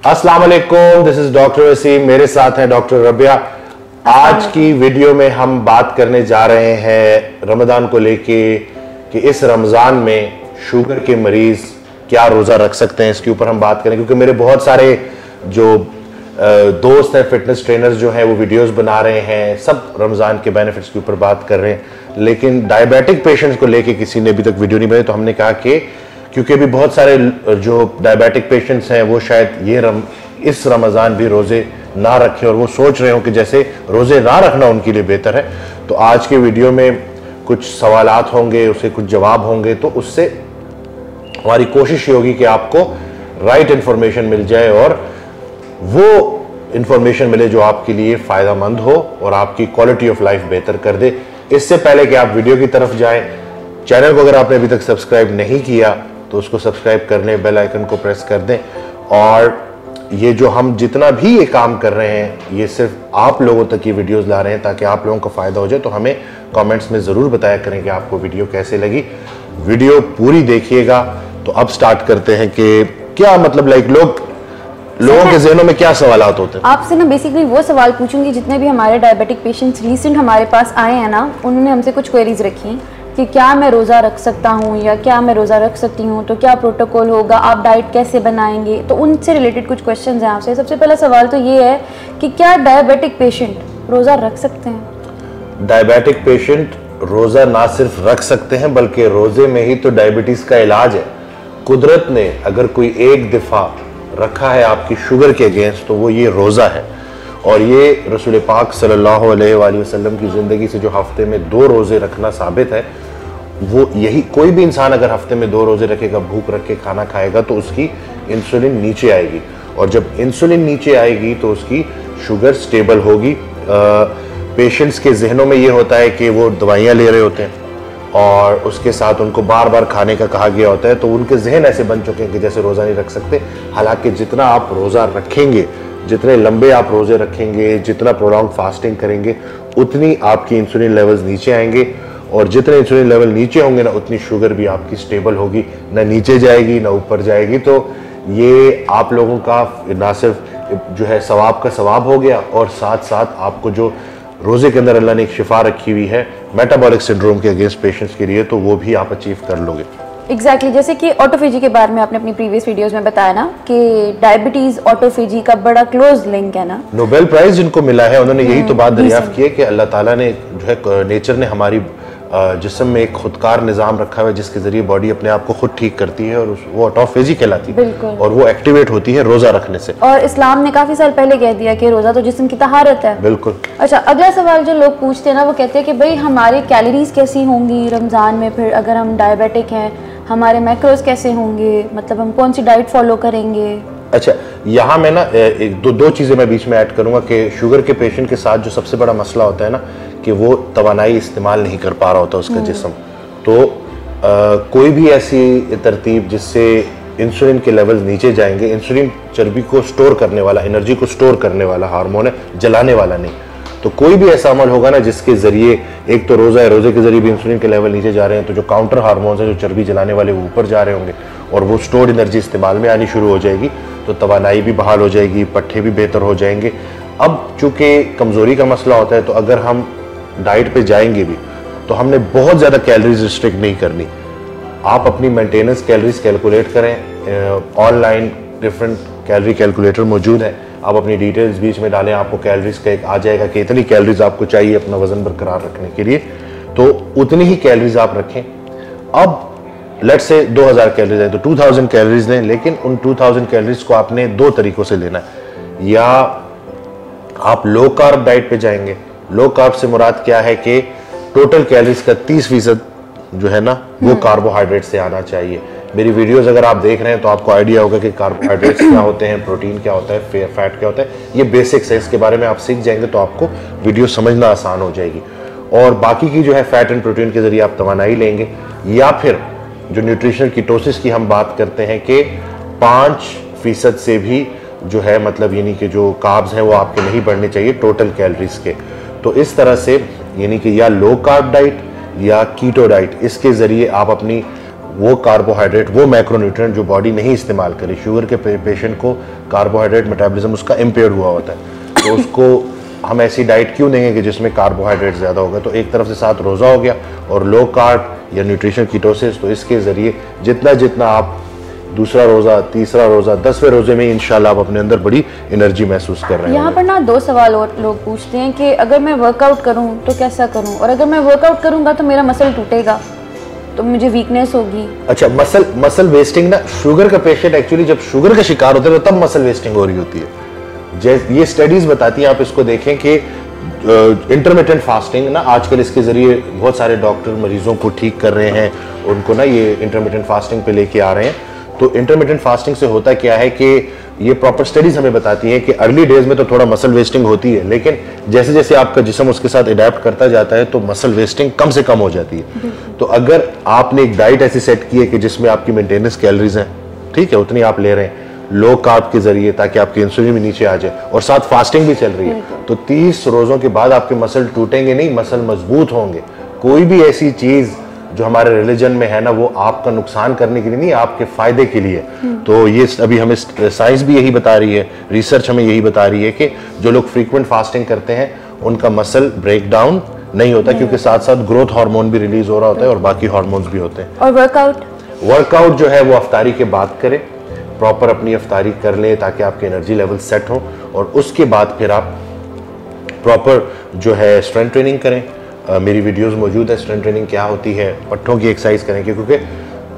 अस्सलाम वालेकुम, this is doctor Wasim, मेरे साथ हैं डॉक्टर रबिया। आज की वीडियो में हम बात करने जा रहे हैं रमजान को लेके कि इस रमजान में शुगर के मरीज क्या रोजा रख सकते हैं, इसके ऊपर हम बात करें। क्योंकि मेरे बहुत सारे जो दोस्त हैं, फिटनेस ट्रेनर्स जो हैं, वो वीडियोस बना रहे हैं, सब रमजान के बेनिफिट्स के ऊपर बात कर रहे हैं, लेकिन डायबिटिक पेशेंट्स को लेके किसी ने अभी तक वीडियो नहीं बनाई। तो हमने कहा कि क्योंकि अभी बहुत सारे जो डायबिटिक पेशेंट्स हैं वो शायद इस रमज़ान भी रोज़े ना रखें और वो सोच रहे हो कि जैसे रोज़े ना रखना उनके लिए बेहतर है। तो आज के वीडियो में कुछ सवालात होंगे, उसके कुछ जवाब होंगे, तो उससे हमारी कोशिश ये होगी कि आपको राइट इन्फॉर्मेशन मिल जाए और वो इन्फॉर्मेशन मिले जो आपके लिए फ़ायदेमंद हो और आपकी क्वालिटी ऑफ लाइफ बेहतर कर दे। इससे पहले कि आप वीडियो की तरफ जाएं, चैनल को अगर आपने अभी तक सब्सक्राइब नहीं किया तो उसको सब्सक्राइब कर लें, बेल आइकन को प्रेस कर दें। और ये जो हम जितना भी ये काम कर रहे हैं, ये सिर्फ आप लोगों तक ये वीडियोस ला रहे हैं ताकि आप लोगों को फ़ायदा हो जाए। तो हमें कमेंट्स में ज़रूर बताया करें कि आपको वीडियो कैसे लगी। वीडियो पूरी देखिएगा। तो अब स्टार्ट करते हैं कि क्या मतलब लोगों के ज़हनों में क्या सवालात होते हैं। आपसे ना बेसिकली वो सवाल पूछूंगी, जितने भी हमारे डायबिटिक पेशेंट्स रिसेंट हमारे पास आए हैं ना, उन्होंने हमसे कुछ क्वेरीज रखी कि क्या मैं रोज़ा रख सकता हूँ या क्या मैं रोज़ा रख सकती हूँ, तो क्या प्रोटोकॉल होगा, आप डाइट कैसे बनाएंगे। तो उनसे रिलेटेड कुछ क्वेश्चंस हैं आपसे। सबसे पहला सवाल तो ये है कि क्या डायबिटिक पेशेंट रोज़ा रख सकते हैं? डायबिटिक पेशेंट रोज़ा ना सिर्फ रख सकते हैं बल्कि रोज़े में ही तो डायबिटीज़ का इलाज है। कुदरत ने अगर कोई एक दफ़ा रखा है आपकी शुगर के अगेंस्ट तो वो ये रोज़ा है। और ये रसूल पाक सल्लल्लाहु अलैहि वसल्लम की ज़िंदगी से जो हफ्ते में 2 रोज़े रखना साबित है, वो यही। कोई भी इंसान अगर हफ्ते में 2 रोज़े रखेगा, भूख रख के खाना खाएगा, तो उसकी इंसुलिन नीचे आएगी और जब इंसुलिन नीचे आएगी तो उसकी शुगर स्टेबल होगी। पेशेंट्स के जहनों में ये होता है कि वो दवाइयाँ ले रहे होते हैं और उसके साथ उनको बार बार खाने का कहा गया होता है, तो उनके जहन ऐसे बन चुके हैं कि जैसे रोज़ा नहीं रख सकते। हालांकि जितना आप रोज़ा रखेंगे, जितने लंबे आप रोज़े रखेंगे, जितना प्रोलॉन्ग फास्टिंग करेंगे, उतनी आपकी इंसुलिन लेवल्स नीचे आएंगे और जितने इंसुलिन लेवल नीचे होंगे ना, उतनी शुगर भी आपकी स्टेबल होगी, ना नीचे जाएगी ना ऊपर जाएगी। तो ये आप लोगों का ना सिर्फ जो है सवाब का सवाब हो गया और साथ साथ आपको जो रोज़े के अंदर अल्लाह ने एक शिफा रखी हुई है मेटाबॉलिक सिंड्रोम के अगेंस्ट पेशेंट्स के लिए, तो वो भी आप अचीव कर लोगे। एग्जैक्टली जैसे कि ऑटोफेजी के बारे में आपने अपनी प्रीवियस वीडियोस में बताया ना कि डायबिटीज ऑटोफेजी का बड़ा क्लोज लिंक है ना। नोबेल प्राइज जिनको मिला है उन्होंने यही तो बात दरियाफ्त की है कि अल्लाह ताला ने जो है नेचर ने हमारी जिस्म में एक खुदकार निज़ाम रखा हुआ है जिसके जरिए बॉडी अपने आप को खुद ठीक करती है और वो ऑटोफेजी कहलाती है और वो एक्टिवेट होती है रोज़ा रखने से। और इस्लाम ने काफ़ी साल पहले कह दिया कि रोज़ा तो जिस्म की तहारत है। बिल्कुल। अच्छा, अगला सवाल जो लोग पूछते हैं ना, वो कहते हैं कि भाई हमारी कैलोरीज कैसी होंगी रमज़ान में, फिर अगर हम डायबिटिक हैं हमारे मैक्रोज कैसे होंगे, मतलब हम कौन सी डाइट फॉलो करेंगे। अच्छा, यहाँ मैं ना दो चीज़ें मैं बीच में ऐड करूँगा कि शुगर के पेशेंट के साथ जो सबसे बड़ा मसला होता है ना कि वो तवानाई इस्तेमाल नहीं कर पा रहा होता उसका जिस्म। तो कोई भी ऐसी तरतीब जिससे इंसुलिन के लेवल्स नीचे जाएंगे। इंसुलिन चर्बी को स्टोर करने वाला, एनर्जी को स्टोर करने वाला हार्मोन है, जलाने वाला नहीं। तो कोई भी ऐसा अमल होगा ना जिसके जरिए, एक तो रोज़ा है, रोज़े के जरिए भी इंसुलिन के लेवल नीचे जा रहे हैं, तो जो काउंटर हार्मोन्स हैं जो चर्बी जलाने वाले वो ऊपर जा रहे होंगे और वो स्टोर्ड एनर्जी इस्तेमाल में आनी शुरू हो जाएगी, तो तवानाई भी बहाल हो जाएगी, पट्ठे भी बेहतर हो जाएंगे। अब चूंकि कमज़ोरी का मसला होता है, तो अगर हम डाइट पे जाएंगे भी तो हमने बहुत ज़्यादा कैलोरीज रिस्ट्रिक्ट नहीं करनी। आप अपनी मेंटेनेंस कैलोरीज कैलकुलेट करें। ऑनलाइन डिफरेंट कैलोरी कैलकुलेटर मौजूद है, आप अपनी डिटेल्स बीच में डालें, आपको कैलोरीज का एक आ जाएगा कि इतनी कैलोरीज आपको चाहिए अपना वजन बरकरार रखने के लिए, तो उतनी ही कैलोरीज आप रखें। अब लेट्स से 2000 कैलोरीज है तो 2000 कैलोरीज लें, लेकिन उन 2000 कैलोरीज को आपने 2 तरीकों से लेना है। या आप लो कार्ब डाइट पे जाएंगे। लो कार्ब से मुराद क्या है कि टोटल कैलोरीज का 30% जो है ना वो कार्बोहाइड्रेट से आना चाहिए। मेरी वीडियोस अगर आप देख रहे हैं तो आपको आइडिया होगा कि कार्बोहाइड्रेट्स क्या होते हैं, प्रोटीन क्या होता है, फैट क्या होता है। ये बेसिक्स है, इसके बारे में आप सीख जाएंगे तो आपको वीडियो समझना आसान हो जाएगी। और बाकी की जो है फैट एंड प्रोटीन के जरिए आप तवानाई लेंगे। या फिर जो न्यूट्रिशनल कीटोसिस की हम बात करते हैं कि 5% से भी जो है मतलब यानी कि जो कार्ब्स हैं वो आपके नहीं बढ़ने चाहिए टोटल कैलोरीज के। तो इस तरह से यानी कि या लो कार्ब डाइट या कीटो डाइट, इसके ज़रिए आप अपनी वो कार्बोहाइड्रेट, वो मैक्रोन्यूट्रिएंट जो बॉडी नहीं इस्तेमाल करे। शुगर के पेशेंट को कार्बोहाइड्रेट मेटाबॉलिज्म उसका इम्पेयर हुआ होता है, तो उसको हम ऐसी डाइट क्यों देंगे कि जिसमें कार्बोहाइड्रेट ज़्यादा होगा। तो एक तरफ से साथ रोज़ा हो गया और लो कार्ब या न्यूट्रिशन कीटोसिस, तो इसके ज़रिए जितना जितना आप दूसरा रोज़ा, तीसरा रोज़ा, 10वें रोज़े में इंशाल्लाह आप अपने अंदर बड़ी एनर्जी महसूस कर रहे हैं। यहाँ पर ना 2 सवाल और लोग पूछते हैं कि अगर मैं वर्कआउट करूँ तो कैसा करूँ, और अगर मैं वर्कआउट करूँगा तो मेरा मसल टूटेगा तो मुझे वीकनेस होगी। अच्छा, मसल वेस्टिंग ना, शुगर का पेशेंट एक्चुअली जब शुगर का शिकार होता है तो तब मसल वेस्टिंग हो रही होती है। ये स्टडीज बताती हैं, आप इसको देखें कि इंटरमिटेंट फास्टिंग ना, आजकल इसके जरिए बहुत सारे डॉक्टर मरीजों को ठीक कर रहे हैं, उनको ना ये इंटरमिटेंट फास्टिंग पे लेके आ रहे हैं। तो इंटरमिटेंट फास्टिंग से होता क्या है कि ये प्रॉपर स्टडीज हमें बताती हैं कि अर्ली डेज में तो थोड़ा मसल वेस्टिंग होती है, लेकिन जैसे जैसे आपका जिस्म उसके साथ अडेप्ट करता जाता है तो मसल वेस्टिंग कम से कम हो जाती है। तो अगर आपने एक डाइट ऐसी सेट की है कि जिसमें आपकी मेंटेनेंस कैलोरीज हैं, ठीक है, उतनी आप ले रहे हैं लो कार्ब के जरिए, ताकि आपकी इंसुलिन भी नीचे आ जाए, और साथ फास्टिंग भी चल रही है, तो 30 रोजों के बाद आपके मसल टूटेंगे नहीं, मसल मजबूत होंगे। कोई भी ऐसी चीज जो हमारे रिलीजन में है ना, वो आपका नुकसान करने के लिए नहीं, आपके फायदे के लिए। तो ये अभी हमें साइंस भी यही बता रही है, रिसर्च हमें यही बता रही है कि जो लोग फ्रीक्वेंट फास्टिंग करते हैं उनका मसल ब्रेक डाउन नहीं होता, क्योंकि साथ साथ ग्रोथ हार्मोन भी रिलीज हो रहा होता है और बाकी हार्मोन्स भी होते हैं। और वर्कआउट जो है वो अफ्तारी के बाद करें, प्रॉपर अपनी अफ्तारी कर लें ताकि आपके एनर्जी लेवल सेट हो, और उसके बाद फिर आप प्रॉपर जो है स्ट्रेंथ ट्रेनिंग करें। मेरी वीडियोस मौजूद है, स्ट्रेंथ ट्रेनिंग क्या होती है, पट्टों की एक्सरसाइज करें, क्योंकि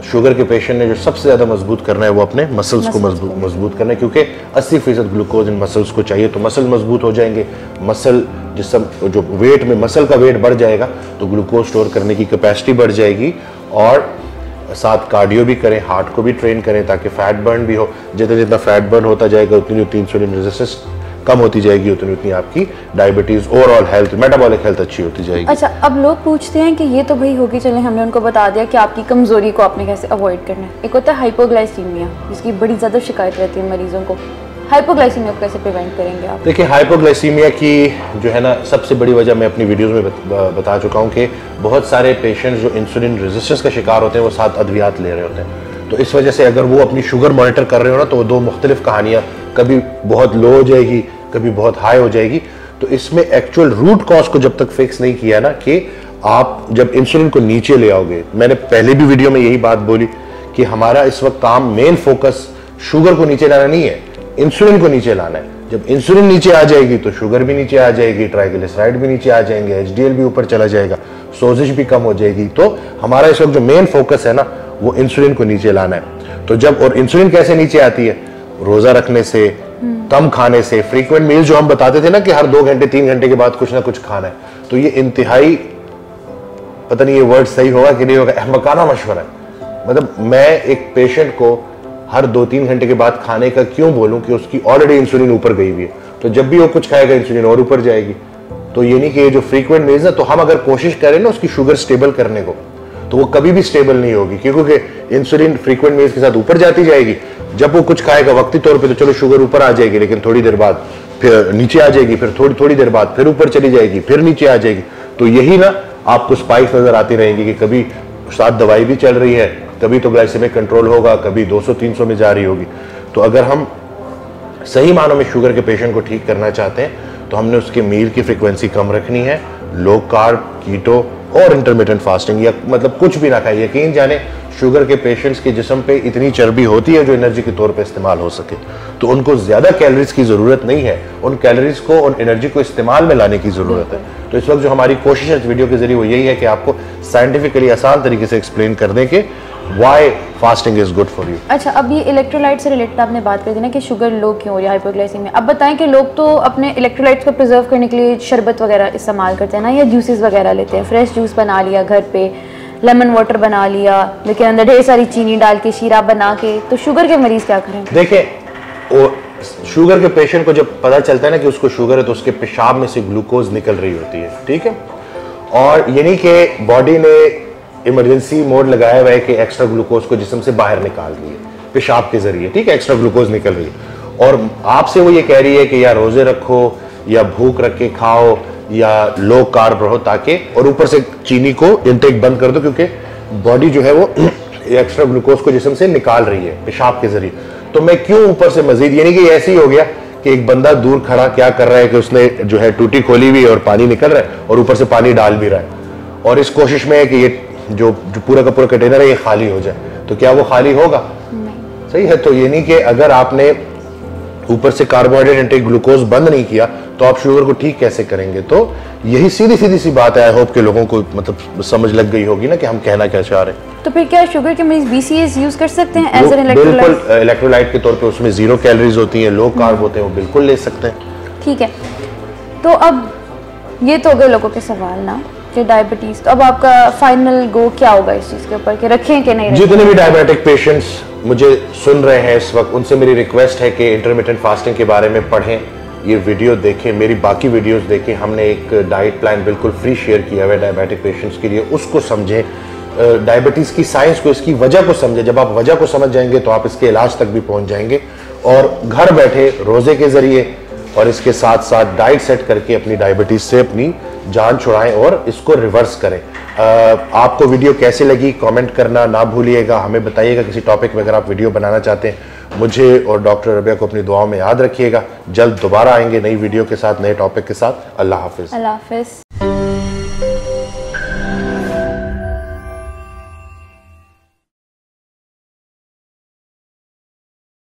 शुगर के पेशेंट ने जो सबसे ज़्यादा मजबूत करना है वो अपने मसल्स को मजबूत करना है, क्योंकि 80% ग्लूकोज इन मसल्स को चाहिए। तो मसल मजबूत हो जाएंगे, मसल जो वेट में मसल का वेट बढ़ जाएगा तो ग्लूकोज स्टोर करने की कैपेसिटी बढ़ जाएगी, और साथ कार्डियो भी करें, हार्ट को भी ट्रेन करें ताकि फैट बर्न भी हो। जितना जितना फैट बर्न होता जाएगा उतनी इंसुलिन रेजिस्टेंस कम होती जाएगी, उतनी आपकी diabetes, overall health, metabolic health अच्छी होती जाएगी। अच्छा, अब लोग पूछते हैं कि ये तो भाई होगी, चले हमने उनको बता दिया कि आपकी कमजोरी को आपने कैसे अवॉइड करना है। एक होता है हाइपोग्लाइसीमिया, जिसकी बड़ी ज्यादा शिकायत रहती है मरीजों को। हाइपोग्लाइसीमिया को कैसे प्रिवेंट करेंगे आप? देखिए, हाइपोग्लाइसीमिया की जो है ना सबसे बड़ी वजह मैं अपनी वीडियोस में बता चुका हूँ कि बहुत सारे पेशेंट्स जो इंसुलिन रेजिस्टेंस का शिकार होते हैं वो साथ अद्वियात ले रहे होते हैं। तो इस वजह से अगर वो अपनी शुगर मॉनिटर कर रहे हो ना, तो वो 2 मुख्तलिफ कहानियाँ, कभी बहुत लो हो जाएगी, कभी बहुत हाई हो जाएगी। तो इसमें एक्चुअल रूट कॉज को जब तक फिक्स नहीं किया ना, कि आप जब इंसुलिन को नीचे ले आओगे, मैंने पहले भी वीडियो में यही बात बोली कि हमारा इस वक्त काम, मेन फोकस शुगर को नीचे लाना नहीं है, इंसुलिन को नीचे लाना है। जब इंसुलिन नीचे आ जाएगी तो शुगर भी नीचे आ जाएगी, ट्राइग्लिसराइड भी नीचे आ जाएंगे, एचडीएल भी ऊपर चला जाएगा, सोजिश भी कम हो जाएगी। तो हमारा इस वक्त जो मेन फोकस है ना, वो इंसुलिन को नीचे लाना है। तो जब, और इंसुलिन कैसे नीचे आती है? रोजा रखने से, कम खाने से, फ्रीक्वेंट मील जो हम बताते थे ना कि हर 2 घंटे 3 घंटे के बाद कुछ ना कुछ खाना है, तो ये इंतहाई, पता नहीं ये वर्ड सही होगा कि नहीं होगा, अहमकाना मशवरा है। मतलब मैं एक पेशेंट को हर 2-3 घंटे के बाद खाने का क्यों बोलूं कि उसकी ऑलरेडी इंसुलिन ऊपर गई हुई है, तो जब भी वो कुछ खाएगा इंसुलिन और ऊपर जाएगी। तो ये नहीं कि ये जो फ्रीक्वेंट मील्स है, तो हम अगर कोशिश करें ना उसकी शुगर स्टेबल करने को, तो वो कभी भी स्टेबल नहीं होगी, क्योंकि इंसुलिन फ्रीक्वेंट मील्स के साथ ऊपर जाती जाएगी। जब वो कुछ खाएगा वक्ती तौर पे तो चलो शुगर ऊपर आ जाएगी, लेकिन थोड़ी देर बाद फिर नीचे आ जाएगी, फिर थोड़ी देर बाद फिर ऊपर चली जाएगी, फिर नीचे आ जाएगी। तो यही ना आपको स्पाइक्स नजर आती रहेंगी कि कभी साथ दवाई भी चल रही है, कभी तो ग्लाइसेमिक कंट्रोल होगा, कभी 200-300 में जा रही होगी। तो अगर हम सही मानों में शुगर के पेशेंट को ठीक करना चाहते हैं तो हमने उसके मील की फ्रिक्वेंसी कम रखनी है, लो कार्ब, कीटो और इंटरमिटेंट फास्टिंग, या मतलब कुछ भी ना खाए। यकीन जाने शुगर के पेशेंट्स के जिस्म पे इतनी चर्बी होती है जो एनर्जी के तौर पे इस्तेमाल हो सके, तो उनको ज्यादा कैलोरीज की जरूरत नहीं है, उन कैलोरीज को, उन एनर्जी को इस्तेमाल में लाने की जरूरत है। तो इस वक्त जो हमारी कोशिश है इस वीडियो के जरिए वो यही है कि आपको साइंटिफिकली आसान तरीके से एक्सप्लेन कर दें कि why fasting is good for you. अच्छा, अब ये इलेक्ट्रोलाइट से रिलेटेड आपने बात कर दी ना कि शुगर लो क्यों हो रही है, हाइपोग्लाइसीमिया। अब बताएं कि लोग तो अपने इलेक्ट्रोलाइट्स को प्रिजर्व करने के लिए शरबत वगैरह इस्तेमाल करते हैं ना, या जूसेस वगैरह लेते हैं, फ्रेश जूस बना लिया घर पे, लेमन वाटर बना लिया, लेकिन अंदर ढेर सारी चीनी डाल के शीरा बना के। तो शुगर के मरीज क्या करें? देखें, शुगर के पेशेंट को जब पता चलता है ना कि उसको शुगर है, तो उसके पेशाब में से ग्लूकोज निकल रही होती है, ठीक है, और यानी कि बॉडी ने इमरजेंसी मोड लगाया हुआ है कि एक्स्ट्रा ग्लूकोज को जिस्म से बाहर निकाल रही है पेशाब के जरिए, ठीक है, एक्स्ट्रा ग्लूकोज निकल रही है, और आपसे वो ये कह रही है कि या रोजे रखो या भूख रख के खाओ या लो कार्ब रहो, ताकि, और ऊपर से चीनी को इनटेक बंद कर दो, क्योंकि बॉडी जो है वो एक्स्ट्रा ग्लूकोज को जिस्म से निकाल रही है पेशाब के जरिए, तो मैं क्यों ऊपर से मजीद, यानी कि ऐसे ही हो गया कि एक बंदा दूर खड़ा क्या कर रहा है कि उसने जो है टूटी खोली हुई है और पानी निकल रहा है और ऊपर से पानी डाल भी रहा है, और इस कोशिश में है कि ये जो पूरा का पूरा कंटेनर है ये खाली हो जाए, तो क्या वो खाली होगा? सही है। तो ये नहीं कि अगर आपने ऊपर से कार्बोहाइड्रेट इंटेक ग्लूकोज बंद नहीं किया तो आप शुगर को ठीक कैसे करेंगे? तो यही सीधी सीधी सी बात है। आई होप के लोगों को मतलब समझ लग गई होगी ना कि हम कहना क्या चाह रहे हैं। तो फिर क्या शुगर के मरीज BCAAs यूज कर सकते हैं एज एन इलेक्ट्रोलाइट? बिल्कुल, इलेक्ट्रोलाइट के तौर पे उसमें 0 कैलोरीज होती हैं, लो कार्ब होते हैं, वो बिल्कुल ले सकते हैं। ठीक है, तो अब ये तो हो गए लोगों के सवाल ना कि डायबिटीज, तो अब आपका फाइनल गो क्या होगा इस चीज के ऊपर कि रखें कि नहीं रखें? जितने भी डायबिटिक पेशेंट्स मुझे सुन रहे हैं इस वक्त, उनसे मेरी रिक्वेस्ट है कि इंटरमिटेंट फास्टिंग के बारे में पढ़ें, ये वीडियो देखें, मेरी बाकी वीडियोस देखें। हमने एक डाइट प्लान बिल्कुल फ्री शेयर किया हुआ है डायबिटिक पेशेंट्स के लिए, उसको समझें, डायबिटीज़ की साइंस को, इसकी वजह को समझें। जब आप वजह को समझ जाएंगे तो आप इसके इलाज तक भी पहुंच जाएंगे, और घर बैठे रोज़े के ज़रिए और इसके साथ साथ डाइट सेट करके अपनी डायबिटीज़ से अपनी जान छुड़ाएं और इसको रिवर्स करें। आपको वीडियो कैसे लगी कमेंट करना ना भूलिएगा, हमें बताइएगा किसी टॉपिक में अगर आप वीडियो बनाना चाहते हैं। मुझे और डॉक्टर रबिया को अपनी दुआओं में याद रखिएगा। जल्द दोबारा आएंगे नई वीडियो के साथ, नए टॉपिक के साथ। अल्लाह हाफिज़। अल्लाह हाफिज़।